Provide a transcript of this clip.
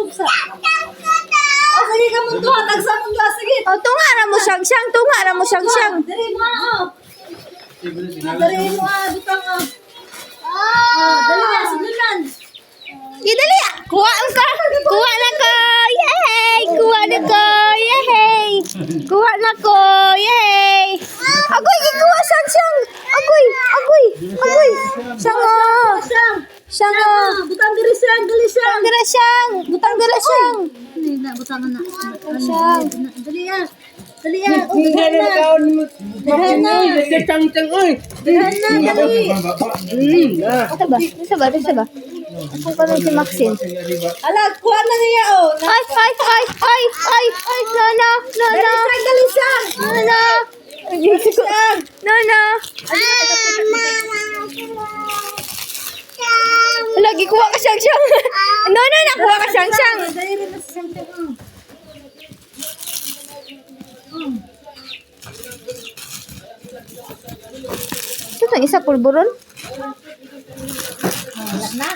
subsa. Oh, sige ka mundo, hatag sa mundo, sige. O, tunga na mo siyang siyang. Tunga na mo siyang siyang. Dali mo, dali mo, butang, dali na, sinulan. Dali. Kuha ka. Kuha na ko. Yay! Kuha na ko. Yay! Kuha na ko. Yay! Agoy, ikuha siyang siyang. Agoy, agoy, agoy. Siyang o. Siyang, Siyang o. butang diri siyang, dali siyang. Butang dira siyang. Butang dira siyang. Dali na, butang na. Siyang. Dali ya. Dali ya. Dali na. Dali na. Dali na, dali. Ito ba? Ito ba? Ito ba? Ako kami si Maxine. Ala, kuha na niya, oh. Ay, ay, ay, ay, ay, ay, Nana, Nana, Dali siyang. Nana. Nana. Lagi kuha ka siyang siyang. Nana, nakuha ka siyang siyang. Dali rin na siyang siyang. Ito isa pulburon. Wala na.